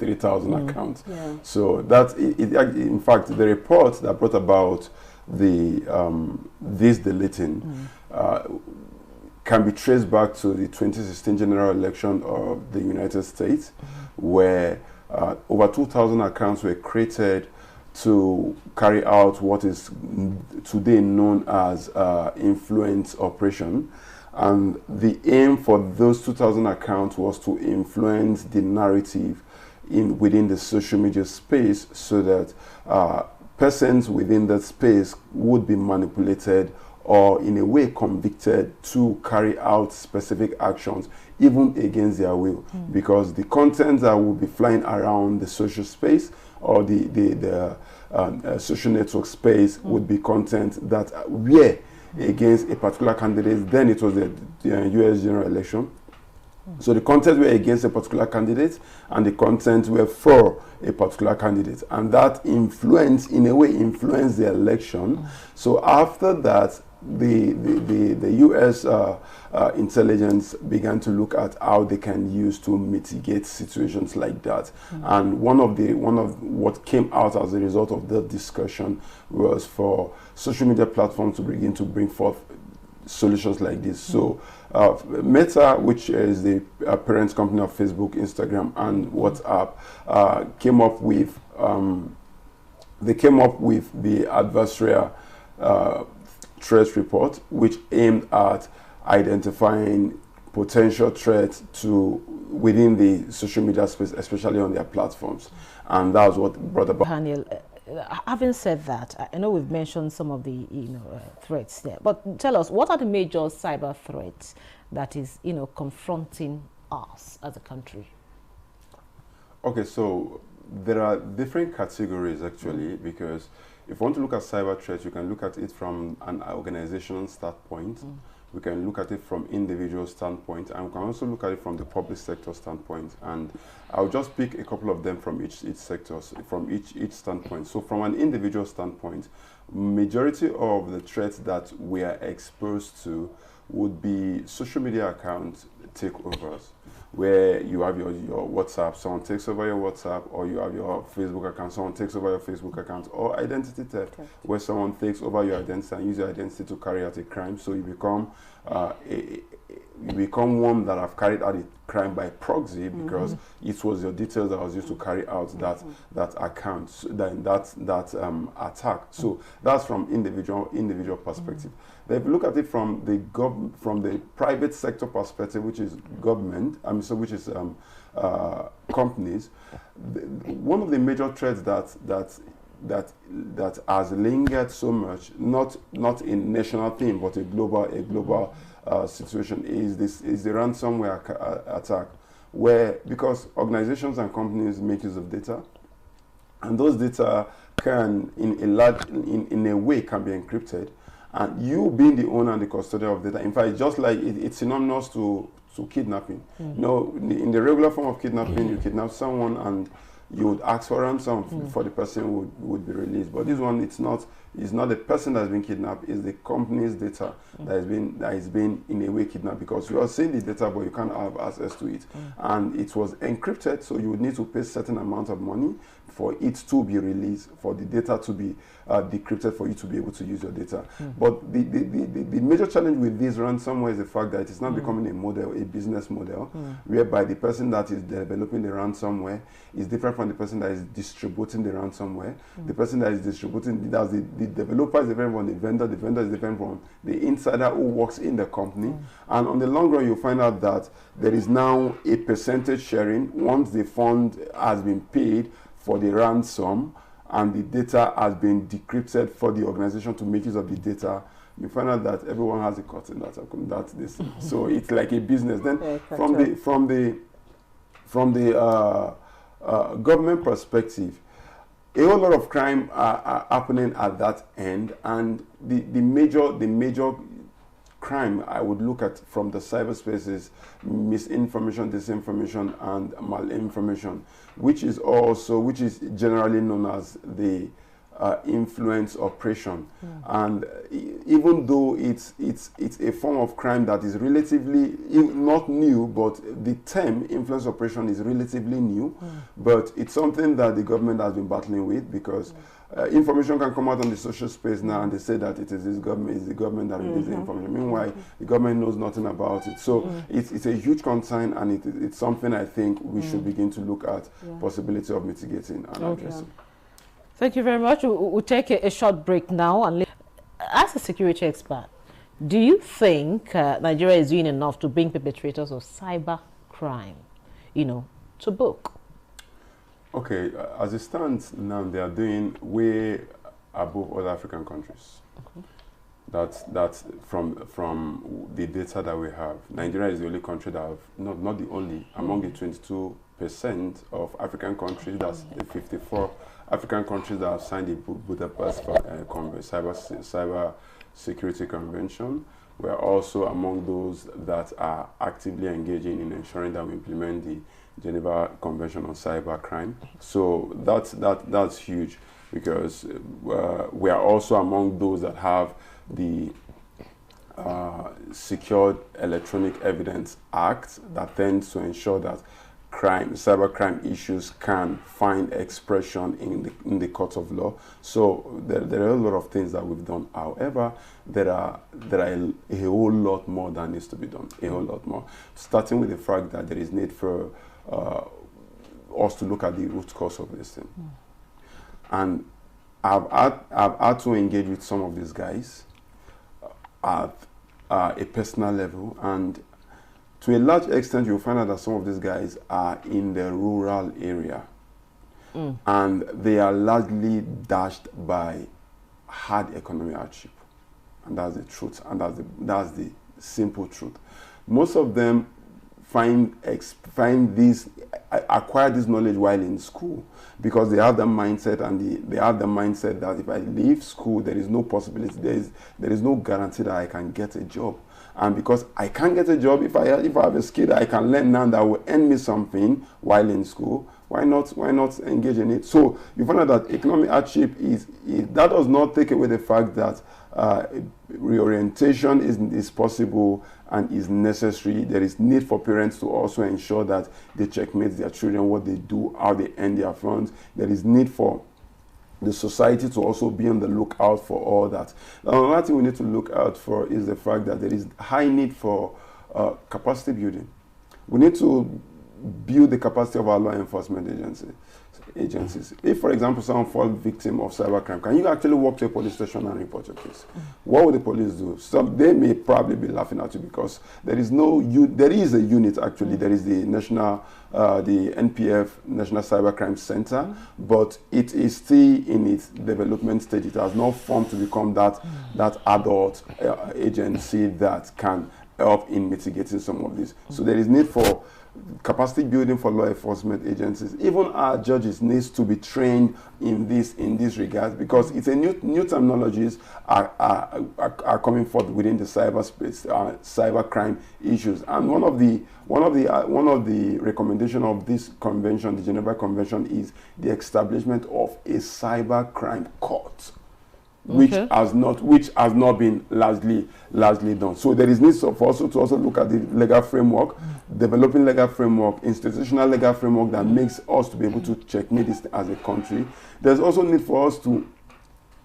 3,000 accounts. So that, in fact, the report that brought about the this deleting can be traced back to the 2016 general election of the United States, where over 2,000 accounts were created to carry out what is today known as influence operation. And the aim for those 2,000 accounts was to influence the narrative within the social media space, so that persons within that space would be manipulated or in a way convicted to carry out specific actions even against their will, because the content that will be flying around the social space or the social network space would be content that were against a particular candidate. Then it was the US general election. So the content were against a particular candidate and the content were for a particular candidate, and that influence, in a way, influenced the election. So after that, the US intelligence began to look at how they can use to mitigate situations like that. And one of what came out as a result of that discussion was for social media platforms to begin to bring forth solutions like this. So Meta, which is the parent company of Facebook, Instagram, and WhatsApp, came up with the adversarial threat report, which aimed at identifying potential threats within the social media space, especially on their platforms. And that's what brought about. Daniel, having said that, I know we've mentioned some of the threats there, but tell us, what are the major cyber threats that is confronting us as a country? Okay, so there are different categories actually, because if you want to look at cyber threats, you can look at it from an organizational standpoint. We can look at it from individual standpoint, and we can also look at it from the public sector standpoint. And I'll just pick a couple of them from each sectors, from each standpoint. So from an individual standpoint, majority of the threats that we are exposed to would be social media account takeovers, where you have your WhatsApp, someone takes over your WhatsApp, or you have your Facebook account, someone takes over your Facebook account, or identity theft, where someone takes over your identity and uses your identity to carry out a crime. So you become one that have carried out a crime by proxy, because it was your details that was used to carry out that account, that attack. So that's from individual perspective. Then if you look at it from the private sector perspective, which is government, which is companies, one of the major threats that has lingered so much, not a national thing, but a global situation, is the ransomware attack, where, because organizations and companies make use of data, and those data can in a way can be encrypted, and you being the owner and the custodian of data, in fact, it's just like it's synonymous to kidnapping. In the regular form of kidnapping, you kidnap someone and you would ask for ransom for the person who would be released. But this one, it's not the person that's been kidnapped, it's the company's data that is being in a way kidnapped, because you are seeing the data but you can't have access to it. And it was encrypted, so you would need to pay a certain amount of money for it to be released, for the data to be decrypted, for you to be able to use your data. But the major challenge with this ransomware is the fact that it's now becoming a business model, whereby the person that is developing the ransomware is different from the person that is distributing the ransomware. The person that is distributing, the developer is different from the vendor is different from the insider who works in the company. And on the long run, you'll find out that there is now a percentage sharing once the fund has been paid for the ransom and the data has been decrypted for the organization to make use of the data. You find out that everyone has a cut in that this. So it's like a business. Then from the government perspective, a whole lot of crime are happening at that end, and the major crime I would look at from the cyberspace is misinformation, disinformation, and malinformation, which is generally known as the influence operation. And even though it's a form of crime that is relatively not new, but the term influence operation is relatively new, but it's something that the government has been battling with, because information can come out on the social space now and they say that it is the government that releases the information. Meanwhile, the government knows nothing about it. So it's a huge concern, and it's something I think we should begin to look at possibility of mitigating and addressing. Thank you very much. We'll take a short break now. And as a security expert, do you think Nigeria is doing enough to bring perpetrators of cyber crime, to book? Okay, as it stands now, they are doing way above other African countries. That's from the data that we have. Nigeria is the only country that have, not the only, among the 22% of African countries, that's the 54 African countries that have signed the Budapest Cyber Security Convention. We are also among those that are actively engaging in ensuring that we implement the Geneva Convention on Cybercrime. So that's huge, because we are also among those that have the Secured Electronic Evidence Act that tends to ensure that cybercrime issues can find expression in the court of law. So there are a lot of things that we've done. However, there are a whole lot more that needs to be done. A whole lot more. Starting with the fact that there is need for us to look at the root cause of this thing. And I've had to engage with some of these guys at a personal level, and to a large extent, you'll find out that some of these guys are in the rural area, and they are largely dashed by hard economic hardship, and that's the truth, and that's the simple truth. Most of them acquire this knowledge while in school, because they have the mindset, and they have the mindset that if I leave school, there is no possibility, there is no guarantee that I can get a job. And because I can't get a job, if I have a skill that I can learn now that will earn me something while in school, why not engage in it? So you find out that economic hardship that does not take away the fact that reorientation is possible and is necessary. There is need for parents to also ensure that they checkmate their children, what they do, how they earn their funds. There is need for the society to also be on the lookout for all that. Now, another thing we need to look out for is the fact that there is high need for capacity building. We need to build the capacity of our law enforcement agencies. If, for example, someone falls victim of cybercrime, can you actually walk to a police station and report your case? What would the police do? They may probably be laughing at you, because there is a unit actually. There is the the NPF, National Cybercrime Center, but it is still in its development stage. It has not formed to become that adult agency that can help in mitigating some of this. So there is need for capacity building for law enforcement agencies. Even our judges needs to be trained in this regard, because it's a new terminologies are coming forth within the cyberspace, cybercrime issues. And one of the recommendation of this convention, the Geneva Convention, is the establishment of a cybercrime court, which has not been largely done. So there is need for us to also look at the legal framework, developing legal framework, institutional legal framework that makes us to be able to checkmate this as a country. There's also need for us to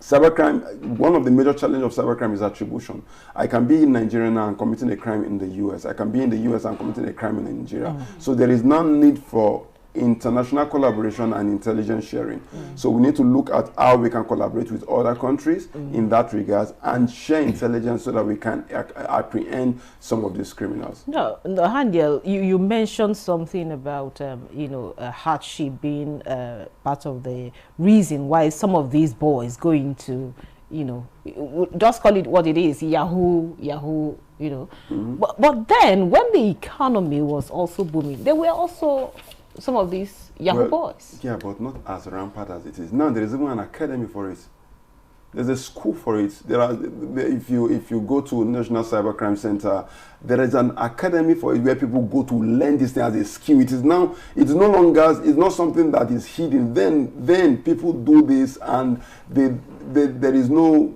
cybercrime. One of the major challenges of cybercrime is attribution. I can be in Nigeria now and committing a crime in the US. I can be in the US and committing a crime in Nigeria. So there is no need for international collaboration and intelligence sharing. So we need to look at how we can collaborate with other countries in that regard and share intelligence so that we can apprehend some of these criminals. No, Handiel, you mentioned something about hardship being part of the reason why some of these boys go into, just call it what it is, Yahoo. But then when the economy was also booming, there were also some of these Yahoo boys. Yeah, but not as rampant as it is. Now there is even an academy for it. There's a school for it. If you go to National Cybercrime Center, there is an academy for it where people go to learn this thing as a skill. It's no longer, it's not something that is hidden. Then people do this, and there is no,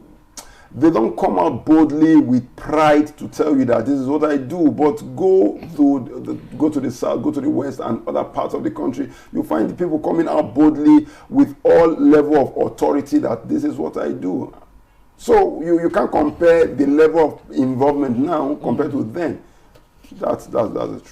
they don't come out boldly with pride to tell you that this is what I do. But go to the south, go to the west, and other parts of the country. You find the people coming out boldly with all level of authority that this is what I do. So you can't compare the level of involvement now compared to then. That's the truth.